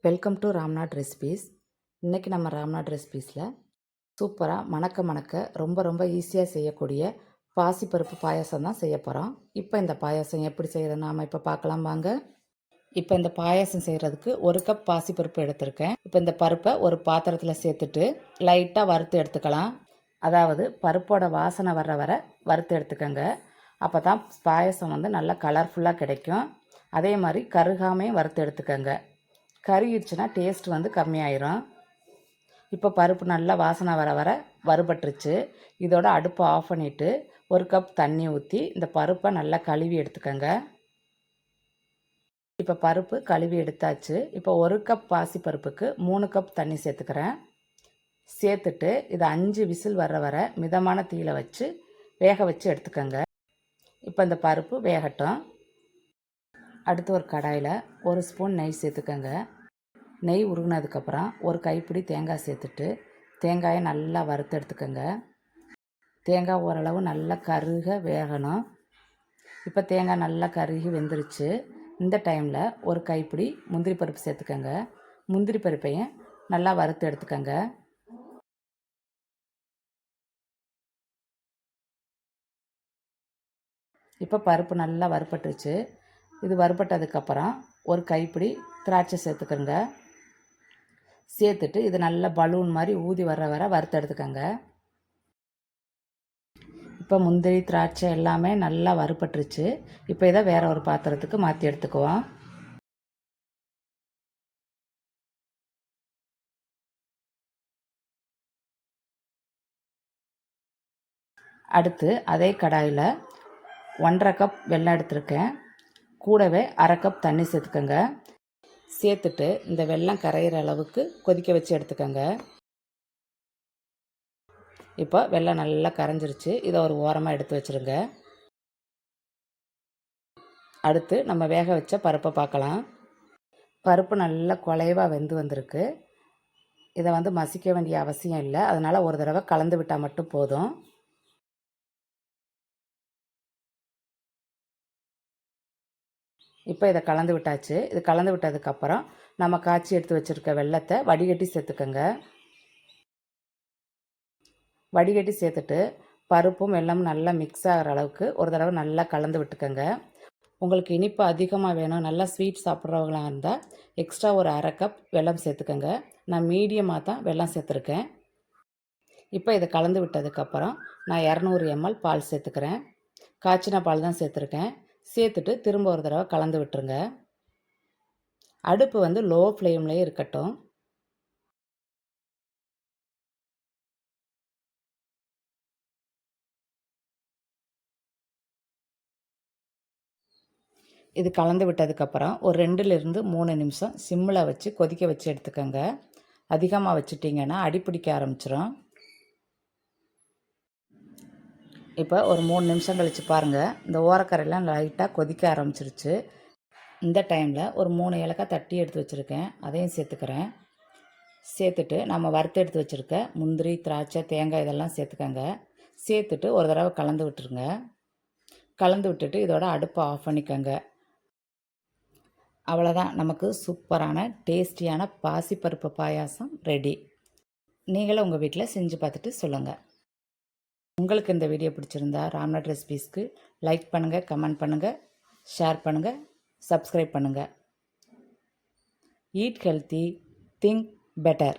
Welcome to Ramnath recipes. இன்றைக்கி நம்ம ராம்நாத் ரெசிபீஸில் சூப்பராக மணக்க ரொம்ப ஈஸியாக செய்யக்கூடிய பாசிப்பருப்பு பாயாசம் தான் செய்ய போகிறோம். இப்போ இந்த பாயாசம் எப்படி செய்கிறது நாம் இப்போ பார்க்கலாம் வாங்க. இப்போ இந்த பாயாசம் செய்கிறதுக்கு 1 கப் பாசிப்பருப்பு எடுத்திருக்கேன். இப்போ இந்த பருப்பை ஒரு பாத்திரத்தில் சேர்த்துட்டு லைட்டாக வறுத்து எடுத்துக்கலாம். அதாவது பருப்போட வாசனை வர வறுத்து எடுத்துக்கோங்க. அப்போ தான் பாயாசம் நல்லா கலர்ஃபுல்லாக கிடைக்கும். அதே மாதிரி கருகாமையும் வறுத்து எடுத்துக்கோங்க. கருகிடுச்சுன்னா டேஸ்ட் கம்மியாயிரும். இப்போ பருப்பு நல்லா வாசனை வர வறுபட்டுருச்சு. இதோட அடுப்பை ஆஃப் பண்ணிவிட்டு 1 கப் தண்ணி ஊற்றி இந்த பருப்பை நல்லா கழுவி எடுத்துக்கோங்க. இப்போ பருப்பு கழுவி எடுத்தாச்சு. இப்போ 1 கப் பாசிப்பருப்புக்கு 3 கப் தண்ணி சேர்த்துக்கிறேன். சேர்த்துட்டு இதை 5 விசில் வர மிதமான தீயில வச்சு வேக வச்சு எடுத்துக்கோங்க. இப்போ இந்த பருப்பு வேகட்டும். அடுத்து ஒரு கடாயில் 1 ஸ்பூன் நெய் சேர்த்துக்கோங்க. நெய் உருகினதுக்கப்புறம் ஒரு கைப்பிடி தேங்காய் சேர்த்துட்டு தேங்காயை நல்லா வறுத்து எடுத்துக்கோங்க. தேங்காய் ஓரளவு நல்லா கருக வேகணும். இப்போ தேங்காய் நல்லா கருகி வெந்துருச்சு. இந்த டைமில் ஒரு கைப்பிடி முந்திரி பருப்பு சேர்த்துக்கோங்க. முந்திரி பருப்பையும் நல்லா வறுத்து எடுத்துக்கோங்க. இப்போ பருப்பு நல்லா வறுபட்டுருச்சு. இது வறுபட்டதுக்கப்புறம் ஒரு கைப்பிடி திராட்சை சேர்த்துக்கோங்க. சேர்த்துட்டு இது நல்லா பலூன் மாதிரி ஊதி வர வறுத்து எடுத்துக்கோங்க. இப்போ முந்திரி திராட்சை எல்லாமே நல்லா வறுபட்டுருச்சு. இப்போ இதை வேற ஒரு பாத்திரத்துக்கு மாற்றி எடுத்துக்குவோம். அடுத்து அதே கடாயில் 1.5 கப் வெல்லம் எடுத்திருக்கேன். கூடவே 1/2 கப் தண்ணி சேர்த்துக்கோங்க. சேர்த்துட்டு இந்த வெல்லம் கரையிற அளவுக்கு கொதிக்க வச்சு எடுத்துக்கோங்க. இப்போ வெல்லம் நல்லா கரைஞ்சிருச்சு. இதை ஒரு ஓரமாக எடுத்து வச்சுருங்க. அடுத்து நம்ம வேக வச்ச பருப்பை பார்க்கலாம். பருப்பு நல்லா குலைவாக வெந்து வந்திருக்கு. இதை மசிக்க வேண்டிய அவசியம் இல்லை. அதனால் ஒரு தடவை கலந்து விட்டால் மட்டும் போதும். இப்போ இதை கலந்து விட்டாச்சு. இது கலந்து விட்டதுக்கப்புறம் நம்ம காய்ச்சி எடுத்து வச்சுருக்க வெல்லத்தை வடிகட்டி சேர்த்துக்கோங்க. வடிகட்டி சேர்த்துட்டு பருப்பும் வெல்லமும் நல்லா மிக்ஸ் ஆகிற அளவுக்கு ஒரு தடவை நல்லா கலந்து விட்டுக்கோங்க. உங்களுக்கு இனிப்பு அதிகமாக வேணும், நல்லா ஸ்வீட் சாப்பிட்றவங்களாக இருந்தால் எக்ஸ்ட்ரா ஒரு 1/2 கப் வெல்லம் சேர்த்துக்கோங்க. நான் மீடியமாக தான் வெல்லம் சேர்த்துருக்கேன். இப்போ இதை கலந்து விட்டதுக்கப்புறம் நான் 200 ml பால் சேர்த்துக்கிறேன். காய்ச்சின பால் தான் சேர்த்துருக்கேன். சேர்த்துட்டு திரும்ப ஒரு தடவை கலந்து விட்டுருங்க. அடுப்பு லோ ஃப்ளேம்லேயே இருக்கட்டும். இது கலந்து விட்டதுக்கப்புறம் ஒரு 2லிருந்து 3 நிமிஷம் சிம்மில் வச்சு கொதிக்க வச்சு எடுத்துக்கோங்க. அதிகமாக வச்சுட்டிங்கன்னா அடிப்பிடிக்க ஆரம்பிச்சிடும். இப்போ ஒரு 3 நிமிஷம் கழித்து பாருங்கள், இந்த ஓரக்கரையெல்லாம் லைட்டாக கொதிக்க ஆரம்பிச்சிருச்சு. இந்த டைமில் ஒரு 3 ஏலக்காய் தட்டி எடுத்து வச்சுருக்கேன், அதையும் சேர்த்துக்கிறேன். சேர்த்துட்டு நம்ம வறுத்து எடுத்து வச்சுருக்க முந்திரி திராட்சை தேங்காய் இதெல்லாம் சேர்த்துக்கோங்க. சேர்த்துட்டு ஒரு தடவை கலந்து விட்டுருங்க. கலந்து விட்டுட்டு இதோட அடுப்பை ஆஃப் பண்ணிக்கோங்க. அவ்வளோதான், நமக்கு சூப்பரான டேஸ்டியான பாசிப்பருப்பு பாயாசம் ரெடி. நீங்களும் உங்கள் வீட்டில் செஞ்சு பார்த்துட்டு சொல்லுங்கள். உங்களுக்கு இந்த வீடியோ பிடிச்சிருந்தா ராம்நாத் ரெசிபீஸ்க்கு லைக் பண்ணுங்கள், கமெண்ட் பண்ணுங்கள், ஷேர் பண்ணுங்கள், சப்ஸ்கிரைப் பண்ணுங்கள். Eat healthy, think better.